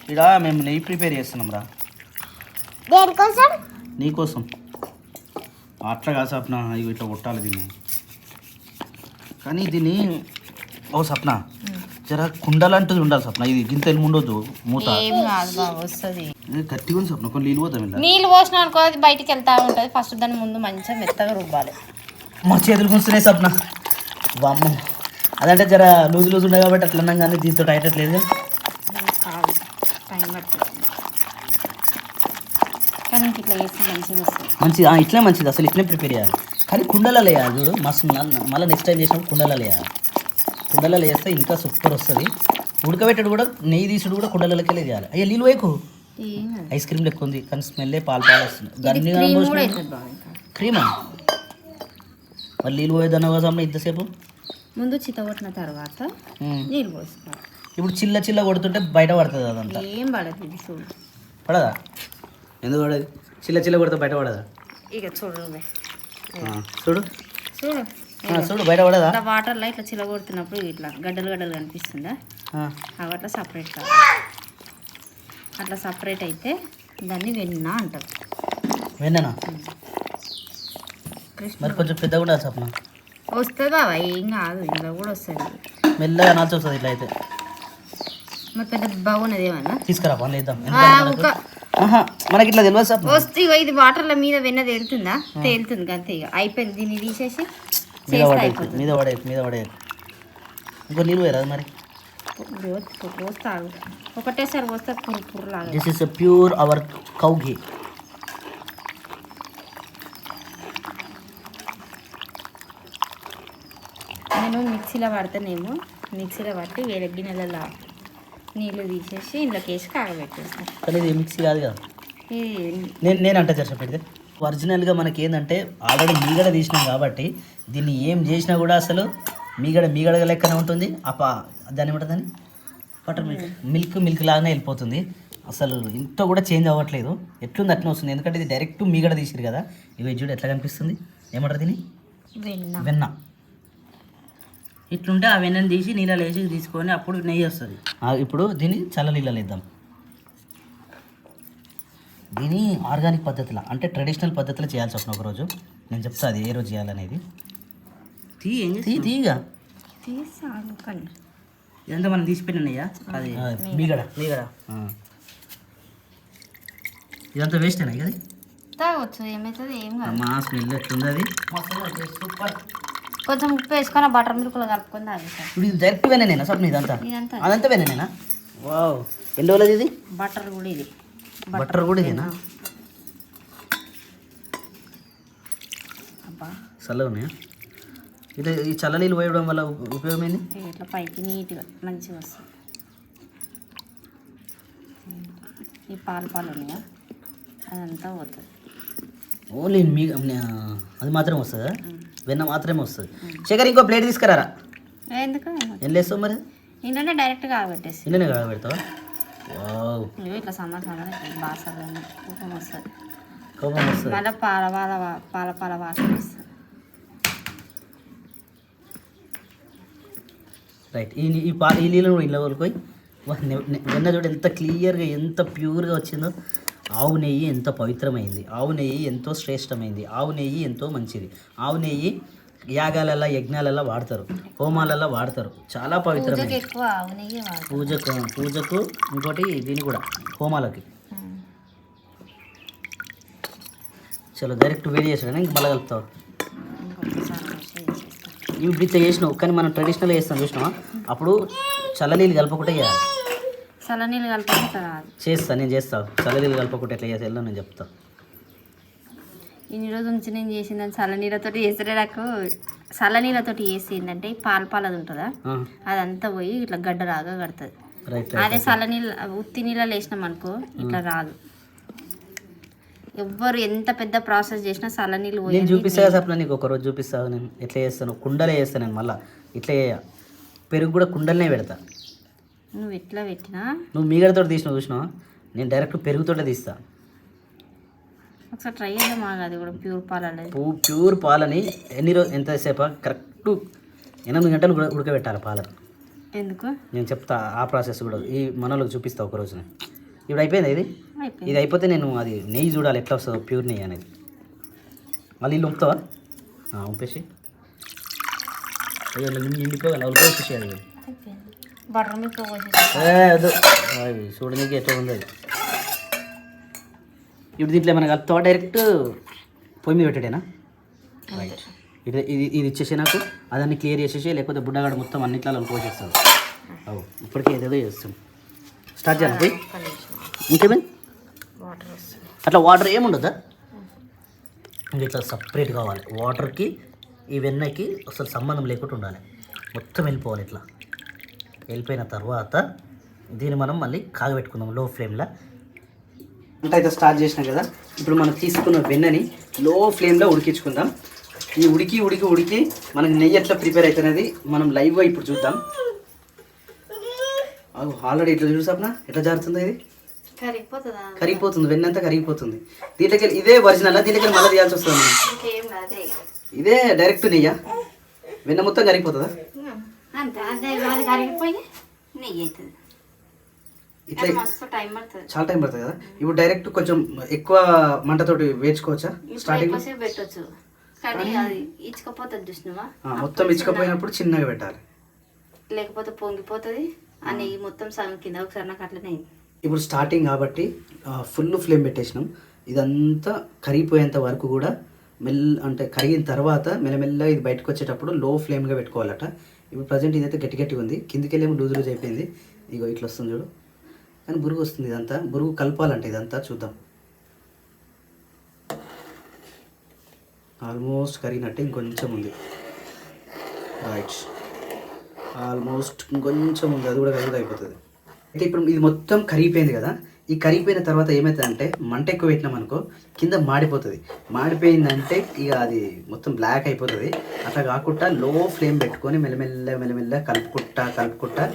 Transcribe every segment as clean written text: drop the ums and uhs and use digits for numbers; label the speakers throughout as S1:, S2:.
S1: ఇక్కడ మేము నెయ్యి ప్రిపేర్ చేస్తున్నాం రా.
S2: దేనికోసం?
S1: నీకోసం. అట్లా కాదు సప్న, ఇవి ఇట్లా కొట్టాలి దీన్ని. కానీ దీన్ని ఓ సప్న జర కుండలాంటిది ఉండాలి సప్న. ఇది గింత ఉండొద్దు మూత.
S3: ఏం కాదు బాగా వస్తుంది.
S1: గట్టిగా ఉంది సప్న, కొన్ని నీళ్ళు పోతాం ఇలా.
S3: నీళ్ళు పోసిన అనుకో అది బయటికి వెళ్తా ఉంటుంది. ఫస్ట్ దాన్ని ముందు మంచిగా మెత్తగా రుబ్బాలి.
S1: మా చేతులు గుంస్తున్నాయి సప్న. వామ్మ, అదంటే జర లూజ్ లూజ్ ఉన్నాయి కాబట్టి అట్లా అన్నాం, కానీ దీంతో టైట్ లేదు.
S3: కాదు, టైం పడుతుంది. కానీ ఇట్లా వేస్తే మంచిగా వస్తుంది.
S1: మంచిది, ఇట్లే మంచిది. అసలు ఇట్లే ప్రిపేర్ చేయాలి. కానీ కుండలలో వేయాలి చూడు, మస్తు. మళ్ళీ నెక్స్ట్ టైం చేసినప్పుడు కుండలలో వేయాలి. కుండలలో వేస్తే ఇంకా సూపర్ వస్తుంది. ఉడకబెట్టడు కూడా, నెయ్యి తీసుడు కూడా కుండలకి వెళ్ళి చేయాలి. అయ్యా నీళ్ళు వేయకు, ఐస్ క్రీమ్ లెక్క ఉంది కానీ స్మెల్లే పాలు పాలు వస్తుంది. క్రీమా మరి నీళ్ళు పోయేదన్న కోసం ఇంతసేపు
S3: ముందు చిత్తగొట్టిన తర్వాత నీళ్ళు పోసుకోవాలి.
S1: ఇప్పుడు చిల్ల చిల్ల కొడుతుంటే బయట పడుతుంది అదంతా.
S3: ఏం పడదు, ఇది చూడు.
S1: పడదా? ఎందుకు పడదు? చిల్ల చిల్ల కొడితే బయట పడదా?
S3: ఇక చూడు
S1: చూడు
S3: చూడు
S1: చూడు, బయట పడదా?
S3: వాటర్లో ఇట్లా చిల్ల కొడుతున్నప్పుడు ఇట్లా గడ్డలు గడ్డలు కనిపిస్తుందా, అవి అట్లా సపరేట్ కావాలి. అట్లా సపరేట్ అయితే దాన్ని వెన్న అంటారు.
S1: వెన్ననా? మరి కొంచెం పెద్దగా ఉండాలి సప్న.
S3: వస్తుంది బాబా, ఏం కాదు, ఇంట్లో కూడా వస్తుంది.
S1: మెల్లగా నాచు వస్తుంది ఇట్లా అయితే.
S3: మరి పెద్ద బాగున్నది ఏమన్నా
S1: తీసుకురా పని లేద్దాం. మనకి ఇట్లా తెలియదు సప్న.
S3: వస్తే ఇది వాటర్ల మీద వెన్న తేలుతుందా? తేలుతుంది అంతే. ఇక అయిపోయింది, దీన్ని తీసేసి
S1: మీద పడే ఇంకో నీళ్ళు పోయరాదు మరి.
S3: పోస్తాడు ఒకటేసారి పోస్తే పుర్రులాగా.
S1: This is pure our cow ghee.
S3: నేను మిక్సీలో పడతానేమో, మిక్సీలో పట్టి వేరే గిన్నెలలో నీళ్ళు తీసేసి ఇంట్లోకి వేసి కాగబెట్టేస్తాను.
S1: కానీ ఇది మిక్సీ కాదు కదా.
S3: ఇది
S1: నేను అంటే చెప్పండి, ఒరిజినల్గా మనకి ఏంటంటే ఆల్రెడీ మీగడ తీసినాం కాబట్టి దీన్ని ఏం చేసినా కూడా అసలు మీగడ లెక్కనే ఉంటుంది. దాన్ని ఏమంటుందని బటర్ మిల్క్ లాగానే వెళ్ళిపోతుంది. అసలు ఇంత కూడా చేంజ్ అవ్వట్లేదు, ఎట్లుంది అట్లా వస్తుంది. ఎందుకంటే ఇది డైరెక్ట్ మీగడ తీసిరు కదా. ఇవి చూడు ఎట్లా కనిపిస్తుంది. ఏమంటారు దీన్ని? వెన్న.
S2: ఇట్లుంటే ఆ వెన్నను తీసి నీళ్ళలో వేసి తీసుకొని అప్పుడు నెయ్యి వస్తుంది.
S1: ఇప్పుడు దీన్ని చల్ల నీళ్ళలో వేద్దాం. దీన్ని ఆర్గానిక్ పద్ధతిలో అంటే ట్రెడిషనల్ పద్ధతిలో చేయాల్సి వస్తుంది. ఒకరోజు నేను చెప్తా అది ఏ రోజు చేయాలనేది. తీగా
S2: ఇదంతా మనం తీసిపోయినాయ్యా, అది
S1: మీగడ. ఇదంతా వేస్టేనా కదా?
S3: తాగొచ్చు, ఏమవుతుంది ఏం కాదు.
S1: మా స్మెల్ ఎట్లుంది అది.
S2: సూపర్.
S3: కొంచెం ఉప్పు వేసుకొని బటర్ మిల్క్లో కలుపుకొని తాగేసాను.
S1: ఇప్పుడు ఇది డైరెక్ట్ వెన్ననేనా సప్న? ఇదంతా అదంతా వెన్ననేనా? వావ్, ఎన్ని రోజులది ఇది?
S3: బటర్ కూడా ఇది.
S1: బటర్ కూడా ఇదేనా?
S3: అబ్బా
S1: చల్లగా ఉన్నాయా? ఇది ఈ చల్ల నీళ్ళు పోయడం వల్ల ఉపయోగం ఏంది?
S3: ఇట్లా పైకి నీట్గా మంచిగా వస్తుంది. ఈ పాలు ఉన్నాయా, అదంతా పోతుంది.
S1: ఓన్లీ అది మాత్రమే వస్తుందా? వెన్న మాత్రమే వస్తుంది. శేఖర్ ఇంకో ప్లేట్ తీసుకురారా.
S3: ఎందుకు
S1: ఎన్ని వేస్తావు మరి?
S3: ఇంట్లోనే డైరెక్ట్గా కాగబెట్టేసి
S1: ఇంట్లోనే కాగబెడతావా? వావ్,
S3: ఇట్లా సమ్మర్ బాసలు కోపం వస్తుంది.
S1: కోపం వస్తుంది.
S3: మళ్ళీ పాల వాసన వస్తుంది.
S1: రైట్. ఈ నీళ్ళను కూడా ఇంట్లో కోలుకొని వెన్న చూడు ఎంత క్లియర్గా ఎంత ప్యూర్గా వచ్చిందో. ఆవు నెయ్యి ఎంత పవిత్రమైంది, ఆవు నెయ్యి ఎంతో శ్రేష్టమైంది, ఆవు నెయ్యి ఎంతో మంచిది. ఆవు నెయ్యి యాగాలల్లో యజ్ఞాలల్లో వాడతారు, హోమాలల్లో వాడతారు. చాలా పవిత్రమైంది. పూజకు ఇంకోటి దీని కూడా హోమాలకి. చలో డైరెక్ట్ వేడి చేసాడు ఇంక మళ్ళీ కలుపుతావు. ఇప్పుడు ఇట్లా చేసినావు కానీ మనం ట్రెడిషనల్గా చేస్తాం చూసినావా? అప్పుడు చల్లనీళ్ళు కలపకుండా చేయాలి.
S3: చల్లనీళ్ళు కలపకుండా
S1: నేను చేస్తాను. చల్లనీళ్ళు కలపకుండా ఎట్లా చేసేయాలో నేను చెప్తాను.
S3: ఇన్ని రోజుల నుంచి నేను చేసిందని చల్లనీళ్ళతో చేస్తే నాకు చల్లనీళ్ళతోటి చేసి ఏంటంటే పాలది ఉంటుందా, అదంతా పోయి ఇట్లా గడ్డలాగా కడుతుంది. అదే చల్లనీళ్ళు ఉత్తి నీళ్ళలో వేసినాం అనుకో ఇట్లా రాదు. ఎవ్వరు ఎంత పెద్ద ప్రాసెస్ చేసినా చల్లనీళ్ళు పోయి.
S1: నేను చూపిస్తా సప్న, నీకు ఒకరోజు చూపిస్తాను నేను ఎట్లా చేస్తాను. కుండలే చేస్తాను నేను. మళ్ళీ ఇట్లా పెరుగు కూడా కుండలనే పెడతా.
S3: నువ్వు ఎట్లా పెట్టినా
S1: నువ్వు మీగడతో తీసినావు చూసినావా? నేను డైరెక్ట్ పెరుగుతోటే తీస్తా.
S3: ఒకసారి ట్రై చేద్దాం. అది కూడా ప్యూర్ పాలని.
S1: ప్యూర్ పాలని ఎంతసేపు కరెక్ట్ 8 గంటలు ఉడకబెట్టాలి పాలని.
S3: ఎందుకు
S1: నేను చెప్తా ఆ ప్రాసెస్ కూడా. ఈ మనలోకి చూపిస్తా ఒకరోజు. ఇప్పుడు అయిపోయింది ఇది
S3: అయిపోయింది.
S1: ఇది అయిపోతే నేను అది నెయ్యి చూడాలి ఎట్లా వస్తుందో ప్యూర్ నెయ్యి అనేది. మళ్ళీ ఇల్లు ఉంపుతావా? ఉంపేసి అయ్యో నిండిపోగా ఉలిపేసేసి అది
S3: అయిపోయింది. బటర్ మిల్క్
S1: వద్దు అవి చూడడానికి ఎట్లా ఉంది అది. ఇప్పుడు దీంట్లో ఏమైనా కలుపుతావా డైరెక్ట్ పొయ్యి మీద పెట్టేటేనా? రైట్. ఇది ఇది ఇది ఇచ్చేసి నాకు అదన్నీ క్లియర్ చేసేసి, లేకపోతే బుడ్డగాడు మొత్తం అన్నిట్లలో పోసేస్తాడు. అవు ఇప్పటికీ ఏదేదో చేస్తాం. స్టార్ట్ చేయాలి పోయి. ఇంకేమైంది
S3: వాటర్ వస్తుంది.
S1: అట్లా వాటర్ ఏముండదా? ఇంకా ఇట్లా సపరేట్ కావాలి. వాటర్కి ఈ వెన్నకి అసలు సంబంధం లేకుండా ఉండాలి. మొత్తం వెళ్ళిపోవాలి. ఇట్లా వెళ్ళిపోయిన తర్వాత దీన్ని మనం మళ్ళీ కాగబెట్టుకుందాం లో ఫ్లేమ్లో. వంట అయితే స్టార్ట్ చేసినాం కదా, ఇప్పుడు మనం తీసుకున్న వెన్నని లో ఫ్లేమ్లో ఉడికించుకుందాం. ఈ ఉడికి ఉడికి ఉడికి మనకి నెయ్యి ఎట్లా ప్రిపేర్ అవుతున్నది మనం లైవ్గా ఇప్పుడు చూద్దాం. ఆల్రెడీ ఇట్లా చూసాపునా ఎట్లా జారుతుందో ఇది
S3: కరిగిపోతుందా?
S1: కరిగిపోతుంది, వెన్న అంతా కరిగిపోతుంది. దీంట్లోకి ఇదే ఒరిజినల్, దీంట్లోకి మళ్ళీ తీయాల్సి వస్తుంది.
S3: ఇంకేం కాదే
S1: ఇదే డైరెక్ట్ నెయ్యా? వెన్న మొత్తం కరిగిపోతుందా?
S3: అంతే. అదే అది కరిగిపోయి నెయ్యి అవుతుంది.
S1: ఇట్లా
S3: మస్తు టైం పడుతుంది.
S1: చాలా టైం పడుతుంది కదా. ఇప్పుడు డైరెక్ట్ కొంచెం ఎక్కువ మంటతోటి వేయించుకోవచ్చా స్టార్టింగ్?
S3: ఎక్కువసేపు పెట్టచ్చు, కానీ అది ఇచ్చుకపోతుంది చూసినావా?
S1: మొత్తం ఇచ్చుకపోయినప్పుడు చిన్నగా పెట్టాలి,
S3: లేకపోతే పొంగిపోతుంది. ఆ నెయ్యి మొత్తం సగం కింద ఒకసారి నాకు అట్లనే అయింది.
S1: ఇప్పుడు స్టార్టింగ్ కాబట్టి ఫుల్ ఫ్లేమ్ పెట్టేసినాం. ఇదంతా కరిగిపోయేంత వరకు కూడా అంటే కరిగిన తర్వాత మెల్లమెల్లగా ఇది బయటకు వచ్చేటప్పుడు లో ఫ్లేమ్గా పెట్టుకోవాలట. ఇప్పుడు ప్రజెంట్ ఇదైతే గట్టి గట్టిగా ఉంది, కిందికి వెళ్ళేమో లూజ్ లూజ్ అయిపోయింది. ఇగో ఇట్లా వస్తుంది చూడు, కానీ బురుగు వస్తుంది. ఇదంతా బురుగు కలపాలంటే ఇదంతా చూద్దాం. ఆల్మోస్ట్ కరిగినట్టే, ఇంకొంచెం ఉంది. రైట్, ఆల్మోస్ట్ ఇంకొంచెం ఉంది, అది కూడా కలుగుతూ అయిపోతుంది. అయితే ఇప్పుడు ఇది మొత్తం కరిగిపోయింది కదా. ఈ కరిగిపోయిన తర్వాత ఏమవుతుందంటే మంట ఎక్కువ పెట్టినాం అనుకో కింద మాడిపోతుంది. మాడిపోయిందంటే ఇక అది మొత్తం బ్లాక్ అయిపోతుంది. అట్లా కాకుండా లో ఫ్లేమ్ పెట్టుకొని మెల్లమెల్ల కలుపుకుంటా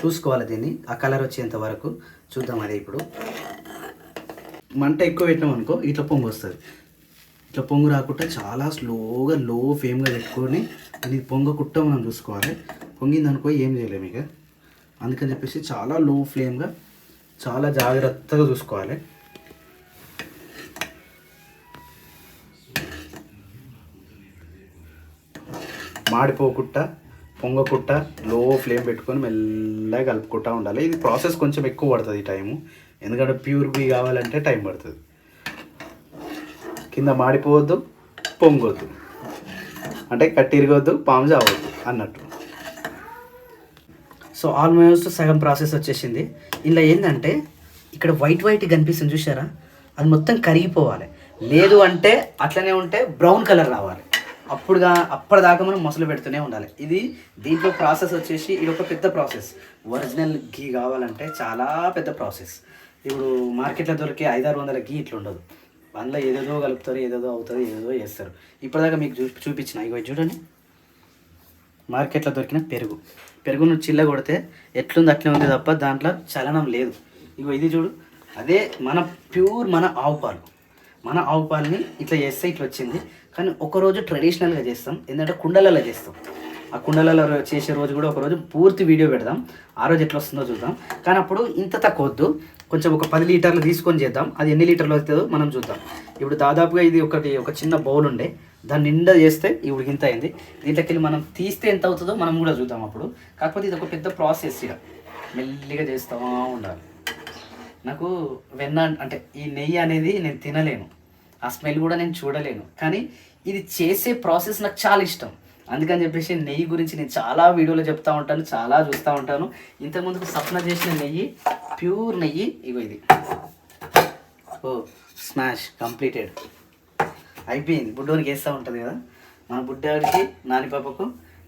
S1: చూసుకోవాలి దీన్ని, ఆ కలర్ వచ్చేంత వరకు చూద్దాం. అదే ఇప్పుడు మంట ఎక్కువ పెట్టినాం అనుకో ఇట్లా పొంగు వస్తుంది. ఇట్లా పొంగు రాకుండా చాలా స్లోగా లో ఫ్లేమ్గా పెట్టుకొని అది పొంగకుండా మనం చూసుకోవాలి. పొంగింది అనుకో ఏం చేయలేము ఇక. అందుకని చెప్పేసి చాలా లో ఫ్లేమ్గా చాలా జాగ్రత్తగా చూసుకోవాలి. మాడిపోకుండా పొంగకుండా లో ఫ్లేమ్ పెట్టుకొని మెల్లగా కలుపుకుంటూ ఉండాలి. ఇది ప్రాసెస్ కొంచెం ఎక్కువ పడుతుంది ఈ టైము, ఎందుకంటే ప్యూర్గా కావాలంటే టైం పడుతుంది. కింద మాడిపోవద్దు, పొంగొద్దు, అంటే కట్టిరగొద్దు, పాము చావద్దు అన్నట్టు. సో ఆల్మోస్ట్ సగం ప్రాసెస్ వచ్చేసింది. ఇలా ఏంటంటే ఇక్కడ వైట్ కనిపిస్తుంది చూసారా, అది మొత్తం కరిగిపోవాలి. లేదు అంటే అట్లనే ఉంటే బ్రౌన్ కలర్ రావాలి. అప్పటిదాకా మనం మొసలు పెడుతూనే ఉండాలి. ఇది దీంట్లో ప్రాసెస్ వచ్చేసి ఇది ఒక పెద్ద ప్రాసెస్. ఒరిజినల్ గీ కావాలంటే చాలా పెద్ద ప్రాసెస్. ఇప్పుడు మార్కెట్లో దొరికే 500-600 గీ ఇట్లా ఉండదు. అందులో ఏదేదో కలుపుతారు, ఏదేదో అవుతుంది, ఏదేదో చేస్తారు. ఇప్పటిదాకా మీకు చూపించిన ఇవి చూడండి, మార్కెట్లో దొరికిన పెరుగును చిల్ల కొడితే ఎట్లుంది అట్లే ఉంది తప్ప దాంట్లో చలనం లేదు. ఇగో ఇది చూడు, అదే మన ప్యూర్ మన ఆవు పాలని ఇట్లా చేస్తే ఇట్లా వచ్చింది. కానీ ఒకరోజు ట్రెడిషనల్గా చేస్తాం, ఎందుకంటే కుండలలో చేస్తాం. ఆ కుండలలో చేసే రోజు కూడా ఒకరోజు పూర్తి వీడియో పెడదాం. ఆ రోజు ఎట్లా వస్తుందో చూద్దాం. కానీ అప్పుడు ఇంత తక్కువ వద్దు, కొంచెం ఒక 10 లీటర్లు తీసుకొని చేద్దాం. అది ఎన్ని లీటర్లు అవుతుందో మనం చూద్దాం. ఇప్పుడు దాదాపుగా ఇది ఒక చిన్న బౌల్ ఉండే, దాన్ని నిండా చేస్తే ఇప్పుడు ఇంత అయింది. దీంట్లోకి వెళ్ళి మనం తీస్తే ఎంత అవుతుందో మనం కూడా చూద్దాం అప్పుడు. కాకపోతే ఇది ఒక పెద్ద ప్రాసెస్, ఇక మెల్లిగా చేస్తూ ఉండాలి. నాకు వెన్న అంటే ఈ నెయ్యి అనేది నేను తినలేను, ఆ స్మెల్ కూడా నేను చూడలేను. కానీ ఇది చేసే ప్రాసెస్ నాకు చాలా ఇష్టం. అందుకని చెప్పేసి నెయ్యి గురించి నేను చాలా వీడియోలో చెప్తూ ఉంటాను, చాలా చూస్తూ ఉంటాను. ఇంతకుముందుకు సప్న చేసిన నెయ్యి, ప్యూర్ నెయ్యి. ఇగో ఇది స్మాష్ కంప్లీటెడ్ అయిపోయింది. బుడ్డోనికి వేస్తూ ఉంటుంది కదా, మన బుడ్డాడికి నాని పాపకు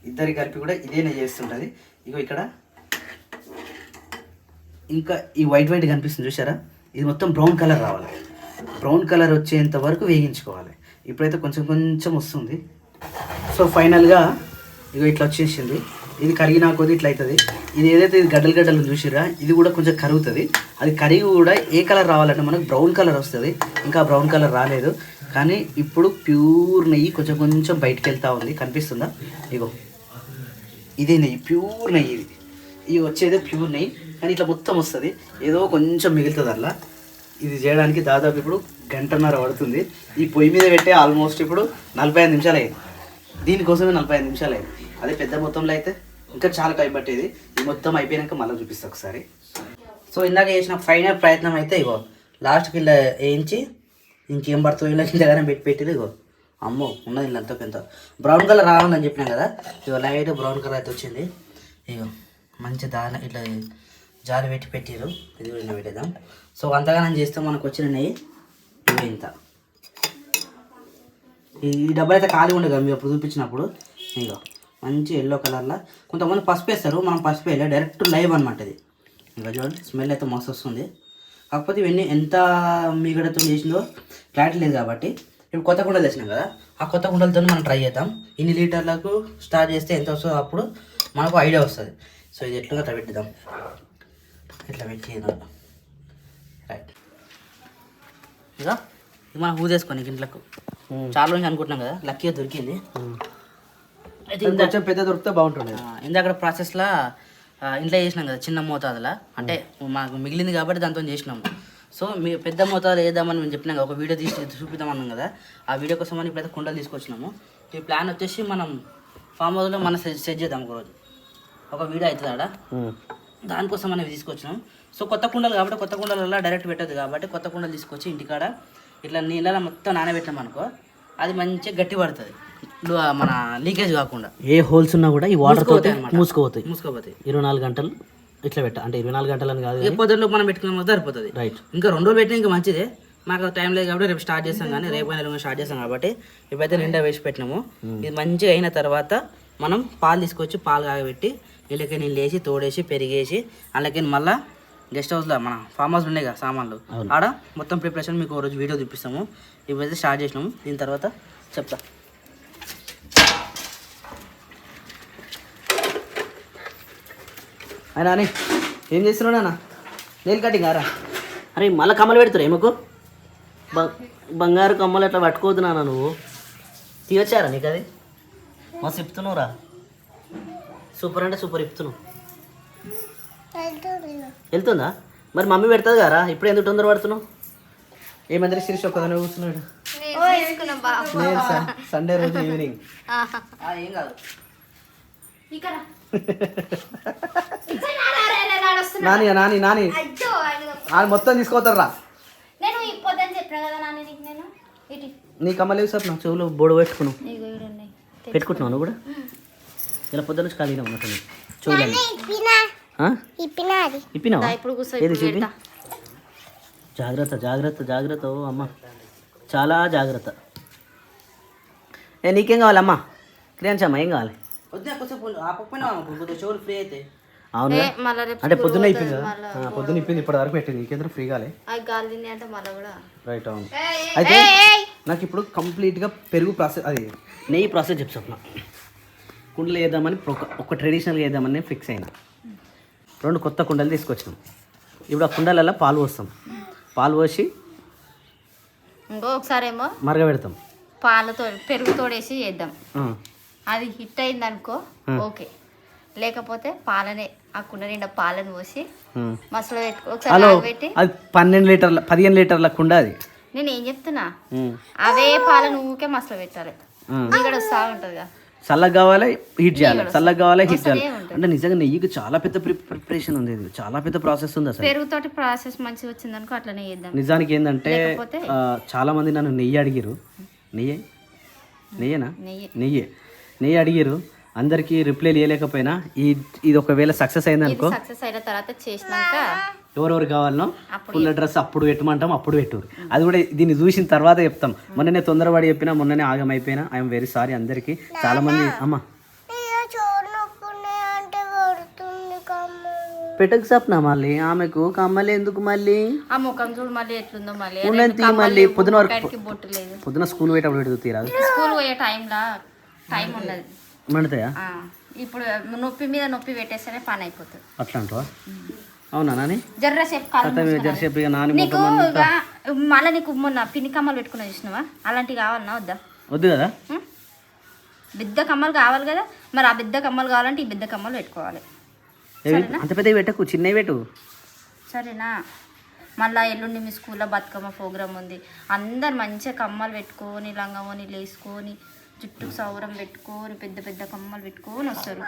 S1: ఇద్దరికి కలిపి కూడా ఇదే నెయ్యి వేస్తుంటుంది. ఇగో ఇక్కడ ఇంకా ఈ వైట్ కనిపిస్తుంది చూసారా, ఇది మొత్తం బ్రౌన్ కలర్ రావాలి. బ్రౌన్ కలర్ వచ్చేంత వరకు వేగించుకోవాలి. ఇప్పుడైతే కొంచెం వస్తుంది. సో ఫైనల్గా ఇగో ఇట్లా వచ్చేసింది. ఇది కరిగినా కొద్ది ఇట్లా అవుతుంది. ఇది ఏదైతే ఇది గడ్డలు చూసిరా, ఇది కూడా కొంచెం కరుగుతుంది. అది కరిగి కూడా ఏ కలర్ రావాలంటే మనకు బ్రౌన్ కలర్ వస్తుంది. ఇంకా బ్రౌన్ కలర్ రాలేదు, కానీ ఇప్పుడు ప్యూర్ నెయ్యి కొంచెం బయటికి వెళ్తూ ఉంది. కనిపిస్తుందా? ఇగో ఇదే నెయ్యి, ప్యూర్ నెయ్యి. ఇది వచ్చేదే ప్యూర్ నెయ్యి. కానీ ఇట్లా మొత్తం వస్తుంది. ఏదో కొంచెం మిగులుతుంది అలా. ఇది చేయడానికి దాదాపు ఇప్పుడు గంటన్నర పడుతుంది. ఈ పొయ్యి మీద పెట్టే ఆల్మోస్ట్ ఇప్పుడు 45 నిమిషాలు అయింది. దీనికోసమే 45 నిమిషాలు అయింది. అదే పెద్ద మొత్తంలో అయితే ఇంకా చాలా టైం పట్టేది. ఈ మొత్తం అయిపోయాక మళ్ళీ చూపిస్తా ఒకసారి. సో ఇందాక చేసిన ఫైనల్ ప్రయత్నం అయితే ఇగో లాస్ట్కి ఇలా వేయించి ఇంకేం పడుతుందో ఇలా కిందగానే పెట్టి ఇగో అమ్మో ఉన్నది ఇలా అంతా పెద్ద బ్రౌన్ కలర్ రావాలని చెప్పినాం కదా. ఇగో లైట్ బ్రౌన్ కలర్ అయితే వచ్చింది. ఇగో మంచి దాని ఇట్లా జాలి పెట్టిరు. ఇది కూడా పెట్టేద్దాం. సో అంతగానం చేస్తే మనకు వచ్చిన నెయ్యి ఇవి ఇంత. ఈ డబ్బా అయితే ఖాళీ ఉండదు కదా మీరు అప్పుడు చూపించినప్పుడు. ఇగో మంచి ఎల్లో కలర్లో కొంతమంది పసుపు వేస్తారు, మనం పసుపు వేయలే, డైరెక్ట్ లైవ్ అనమాట ఇది. ఇంకా చూడండి స్మెల్ అయితే మస్తు వస్తుంది. కాకపోతే ఇవన్నీ ఎంత మీగడతో చేసిందో క్లారిటీ లేదు కాబట్టి ఇప్పుడు కొత్త కుండలు తెచ్చినాం కదా, ఆ కొత్త కుండలతో మనం ట్రై చేద్దాం. ఇన్ని లీటర్లకు స్టార్ట్ చేస్తే ఎంత వస్తుందో అప్పుడు మనకు ఐడియా వస్తుంది. సో ఇది ఎట్లా అట్లా పెట్టిద్దాం. ఇట్లా పెట్టేద్దాం. రైట్. ఇక ఇది మనం ఊదేసుకోండి ఇంట్లోకి. చాలా రోజు అనుకుంటున్నాం కదా, లక్కీగా దొరికింది. అయితే కొంచెం పెద్ద దొరికితే బాగుంటుంది. ఇందాక ప్రాసెస్లో ఇంట్లో చేసినాం కదా చిన్న మోతాదులా, అంటే మాకు మిగిలింది కాబట్టి దాంతో చేసినాము. సో మీ పెద్ద మోతాదు వేద్దామని మేము చెప్పినాం కదా, ఒక వీడియో తీసి చూపిద్దామన్నాం కదా, ఆ వీడియో కోసం మనం ఇప్పుడైతే కుండలు తీసుకొచ్చినాము. ఈ ప్లాన్ వచ్చేసి మనం ఫామ్ హౌస్లో మనం సెట్ చేద్దాం ఒకరోజు, ఒక వీడియో అవుతుంది ఆడ, దానికోసం మనం తీసుకొచ్చినాం. సో కొత్త కుండలు కాబట్టి కొత్త కుండలలో డైరెక్ట్ పెట్టదు కాబట్టి కొత్త కుండలు తీసుకొచ్చి ఇంటికాడ ఇట్లా నీళ్ళలో మొత్తం నానబెట్టినాం అనుకో, అది మంచిగా గట్టి పడుతుంది, మన లీకేజ్ కాకుండా. ఏ హోల్స్ ఉన్నా కూడా ఈ వాటర్ తోటి మూసుకోపోతాయి 24 గంటలు ఇట్లా పెట్ట, అంటే 24 గంటలని కాదు, ఏ పొద్దుల్లో మనం పెట్టుకున్న సరిపోతుంది. రైట్. ఇంకా 2 రోజులు పెట్టినా ఇంకా మంచిదే. మాకు టైం లేదు కాబట్టి రేపు స్టార్ట్ చేస్తాం, కానీ రేపు అయినా స్టార్ట్ చేస్తాం కాబట్టి ఇప్పుడైతే నిండా వేసి పెట్టినాము. ఇది మంచిగా అయిన తర్వాత మనం పాలు తీసుకొచ్చి పాలు కాగబెట్టి వీళ్ళకి నీళ్ళు వేసి తోడేసి పెరిగేసి అలాగే మళ్ళీ గెస్ట్ హౌస్లో మన ఫామ్ హౌస్ ఉన్నాయి కదా సామాన్లు, ఆడ మొత్తం ప్రిపరేషన్ మీకు రోజు వీడియో చూపిస్తాము. ఇప్పుడైతే స్టార్ట్ చేసినాము. దీని తర్వాత చెప్తా. అయినా అని ఏం చేస్తున్నావు నాన్న? నెయిల్ కటింగ్ ఆరా? అరే మళ్ళీ కమ్మలు పెడతారు ఏమకు? బంగారు కమ్మలు అట్లా పట్టుకోవద్దు నాన్న, నువ్వు తీయొచ్చారా నీకు? అది మస్తు ఇప్పుతున్నావురా, సూపర్ అంటే సూపర్ ఇప్పుతున్నావు. వెళ్తుందా? మరి మమ్మీ పెడుతుంది కదా, ఇప్పుడు ఎందుకు తొందర పడుతున్నావు? ఏమందరూ శిరీష్ ఒక్కదానే కూర్చున్నాడు. సండే రోజు ఈవినింగ్ ఏం కాదు. నాని నాని నాని మొత్తం తీసుకోతారా? నీ కమ్మలేవు సార్, నా చెవులు బోడు పెట్టుకుంటున్నావు నువ్వు కూడా. ఇలా పొద్దున్న నుంచి ఖాళీగా ఉన్నట్టు చెవులు ఇప్పినావా? ఏది చూపి. జాగ్రత్త జాగ్రత్త జాగ్రత్త. ఓ అమ్మ చాలా జాగ్రత్త. నీకేం కావాలమ్మా? క్రియాన్స్ అమ్మ ఏం కావాలి? చెవులు ఫ్రీ అయితే. అవును అంటే పొద్దున్న అయిపోయింది కదా, పొద్దున్న ఇప్పింది ఇప్పటి వరకు పెట్టింది, ఇంకేంద్ర ఫ్రీ కాలే. రైట్. అవును. అయితే నాకు ఇప్పుడు కంప్లీట్గా పెరుగు ప్రాసెస్, అది నెయ్యి ప్రాసెస్ చెప్తున్నా. కుండలు వేద్దామని ఒక ట్రెడిషనల్గా వేద్దామని ఫిక్స్ అయినా. 2 కొత్త కుండలు తీసుకొచ్చినాం. ఇప్పుడు ఆ కుండలలో పాలు పోస్తాం. పాలు పోసి
S3: ఇంకొకసారి ఏమో
S1: మరగబెడతాం.
S3: పాలతో పెరుగు తోడేసి చేద్దాం. అది హిట్ అయింది అనుకో ఓకే, లేకపోతే పాలనే ఆ కుండ నిండా పాలను పోసి మసలు పెట్టి
S1: అది 15 లీటర్ల కుండ. అది
S3: నేను ఏం చెప్తున్నా, అవే పాలను ఊకే మసలు పెట్టాలి. ఇక్కడ వస్తా ఉంటుంది కదా,
S1: చల్లగా కావాలి హీట్ చేయాలి, చల్లగా కావాలి హీట్ చేయాలి. అంటే నిజంగా నెయ్యికి చాలా పెద్ద ప్రిపరేషన్ ఉంది, ఇది చాలా పెద్ద ప్రాసెస్ ఉంది అసలు.
S3: పెరుగుతోటి ప్రాసెస్ మంచిగా వచ్చింది అనుకో అట్లనే చేద్దాం.
S1: నిజానికి ఏంటంటే చాలా మంది నన్ను నెయ్యి అడిగిరు, నెయ్యి అడిగిరు. అందరికీ రిప్లై చేయలేకపోయినా ఇది ఒకవేళ సక్సెస్ అయిందనుకో,
S3: సక్సెస్ అయిన తర్వాత చేసినాక
S1: ఎవరెవరు కావాలనో ఫుల్ అడ్రస్ అప్పుడు పెట్టమంటాం, అప్పుడు పెట్టారు. అది కూడా దీన్ని చూసిన తర్వాత చెప్తాం. మొన్ననే తొందరపడి చెప్పినా, మొన్ననే ఆగమైపోయినా. ఐఎమ్ వెరీ సారీ అందరికీ. చాలా మంది అమ్మ పెట్టకు సప్న మళ్ళీ ఆమెకు కమ్మలు ఎందుకు మళ్ళీ?
S3: ఆ ముఖం చూడు మళ్ళీ ఎట్లుందో మళ్ళీ.
S1: మళ్ళీ పొద్దున వరకు
S3: బొట్టు లేదు,
S1: పొద్దున స్కూల్ పోయేటప్పుడు పెడుతూ తీరాదు.
S3: స్కూల్ పోయే టైం ఉండదు.
S1: మండుతాయా?
S3: ఇప్పుడు నొప్పి మీద నొప్పి పెట్టేస్తేనే పని అయిపోతుంది.
S1: అట్లా అంటావా? అవునా నాని?
S3: జర్రసేపు నీకు మళ్ళీ నీకు మొన్న పిన్ని కమ్మలు పెట్టుకున్నా చూసినావా? అలాంటివి కావాలన్నా వద్దా?
S1: వద్దు కదా,
S3: బిద్ద కమ్మలు కావాలి కదా. మరి ఆ బిద్ద కమ్మలు కావాలంటే ఈ బిద్ద కమ్మలు పెట్టుకోవాలి. సరేనా?
S1: అంత పెద్దవి పెట్టకు, చిన్నవి పెట్టు.
S3: సరేనా? మళ్ళీ ఎల్లుండి మీ స్కూల్లో బతుకమ్మ ప్రోగ్రామ్ ఉంది. అందరు మంచిగా కమ్మలు పెట్టుకొని లంగవోనీలు వేసుకొని జుట్టుకు సౌరం పెట్టుకొని పెద్ద పెద్ద కమ్మలు పెట్టుకొని వస్తారు.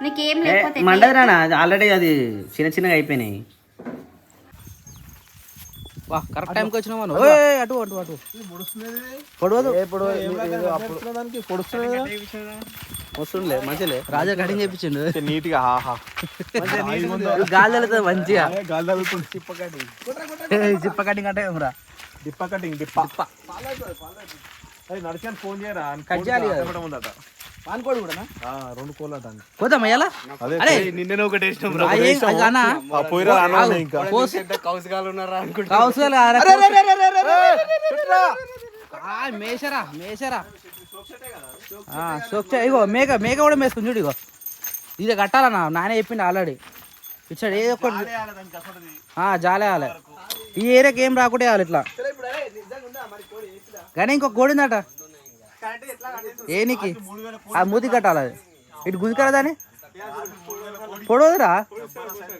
S3: నీకేం లేకపోతే
S1: మండది రానా, ఆల్రెడీ అది చిన్న చిన్నగా అయిపోయినాయి. వా కరెక్ట్ టైంకి వచ్చినావు మనం. అటు అటు అటు పొడవదు వస్తుండే మంచిలే. రాజా కటింగ్ చేయించిండు
S4: నీట్ గా.
S1: గాలి వెళ్తుంది మంచిగా.
S4: గాలి తగులుతుంది.
S1: జిప్ప కటింగ్ అంటే ఏమరా?
S4: డిప్ప కటింగ్ డిప్ప. నడిచాను ఫోన్ చేయరా,
S1: కట్ చేయాలి కదా.
S4: ఉందట
S1: పాన్కోడి కూడా
S4: 2 కోళ్ళు అంట.
S1: పోతాం అయ్యాలా?
S4: అదే నిన్నే ఒకటి వేసినాం రా. పోయిరా ఇంకా
S1: మేషరా మేషరా సోక్ష ఇగో మేక మేక కూడా మేసుకుని చూడు. ఇగో ఇది కట్టాలన్నా, నానే చెప్పిండు ఆల్రెడీ. ఇచ్చాడు ఏదో ఒకటి జాలేయాలి. ఈ ఏరియాకి ఏం రాకుండా వేయాలి ఇట్లా. కానీ ఇంకొక కోడిందట ఏనికి ఆ మూతి కట్టాలి. అది ఇటు గుంజుకరా దాన్ని. పొడవదురా?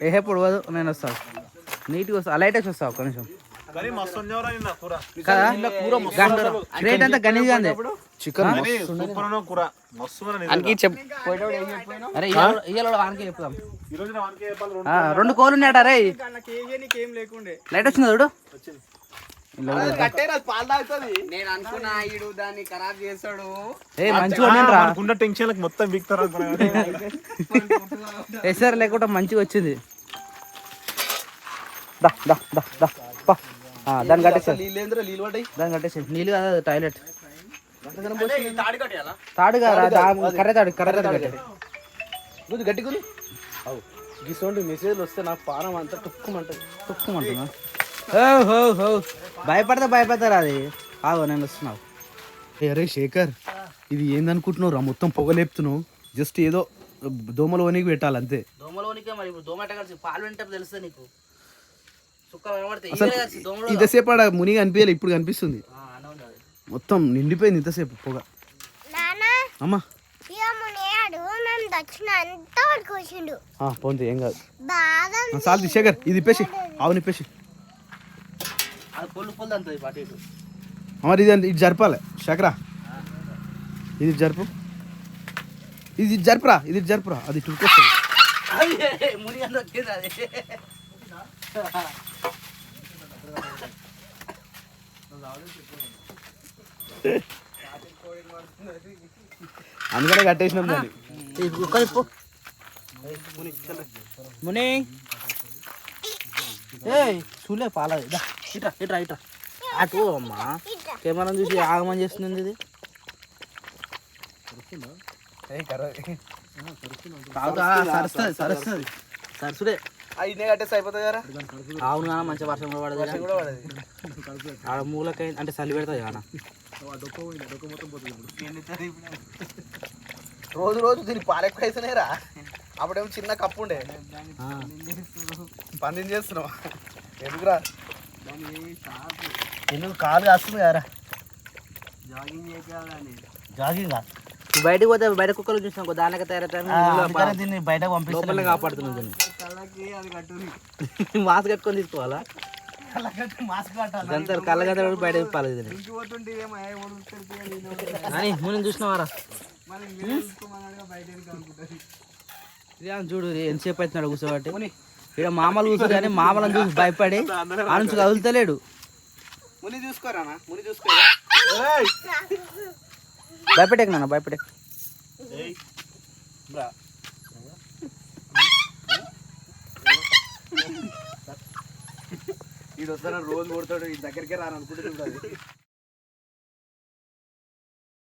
S1: ఏహే పొడవదు, నేను వస్తాను నీట్గా వస్తా. లైట్ వేసి వస్తా ఒక్క నిమిషం కదా. రేట్ అంతా గణేష్ గాంధీ చికెన్ అరే ఇయ్యాల వానికి చెప్తాం. 2 కోళ్ళు ఉన్నాయట రే. లైట్ వచ్చింది చూడు.
S4: మంచిగా టెన్షన్ మొత్తం
S1: ఎసరు లేకుండా మంచిగా వచ్చింది. దాన్ని కట్టేసారు. దాన్ని కట్టేసి నీళ్ళు కదా టాయిలెట్. తాడు కదా కర్ర తాడు కట్టే గట్టి గురి. గిసోంటి మెసేజ్లు వస్తే నాకు పానం అంతా టుక్కుమంటున్నా. భయపడతారా అది. ఆగో నేను వస్తున్నావు.
S4: అరే శేఖర్, ఇది ఏందనుకుంటున్నావు రా? మొత్తం పొగలేపుతున్నావు. జస్ట్ ఏదో దోమల వనికి పెట్టాలి అంతే.
S1: దోమలో మరి ఇప్పుడు దోమట కలిసి పాలు వింటే తెలుస్తుంది నీకు.
S4: ఇంతసేపు ఆడ మునిగా అనిపించాలి, ఇప్పుడు కనిపిస్తుంది. మొత్తం నిండిపోయింది ఇంతసేపు పొగ. అమ్మా పోతే ఏం కాదు. చాలు శేఖర్, ఇది ఇప్పేసి ఆవు నిప్పేసి. మరి ఇది జరపాలి శేఖరా. ఇది జరుపు, ఇది జరుపురా, ఇది జరుపురా. అది టుక్కొస్తుంది. అందుకనే కట్టేసినాం దాన్ని.
S1: ముని చూలే పాల ఇట్రా ఇట్రా ఇట్రా అటు అమ్మా. కెమెరా చూసి ఆగమని చేస్తుంది ఇది. సరసుడే
S4: అయినే కట్టేసి అయిపోతుంది కదా.
S1: అవును కానీ మంచి వర్షం కూడా పడదు. ఆడ మూలకై అంటే చలి పెడతాయి కానీ
S4: రోజు రోజు దీని పాలు ఎక్కువ అయితేనేరా. అప్పుడేమో చిన్న కప్పు ఉండే పందిని చేస్తున్నావు ఎందుకురా?
S1: ఎందుకు కాలు కాస్తుంది కదరా. జాగింగ్ బయటకు పోతే బయట కుక్కలు చూసినాం దానికి తయారైతే దీన్ని బయట పంపిస్తే కాపాడుతున్నాం. దీన్ని మాస్క్ కట్టుకొని తీసుకోవాలా? కళ్ళగంత బయట తిప్పాలి దీన్ని అని. నేను చూసినావారా చూడు ఎంతసేపు అవుతున్నాడు కూర్చోబట్టి. ఇక్కడ మామలు కూర్చో కానీ మామలను చూసి భయపడి ఆ నుంచి కదులుతలేడు.
S4: ముని చూసుకోరా ముని చూసుకో.
S1: భయపెట్టాక నాన్న భయపెట్టాక.
S4: ఇది వస్తారా రోజు కొడతాడు, ఈ దగ్గరికే రాను అనుకుంటుంది.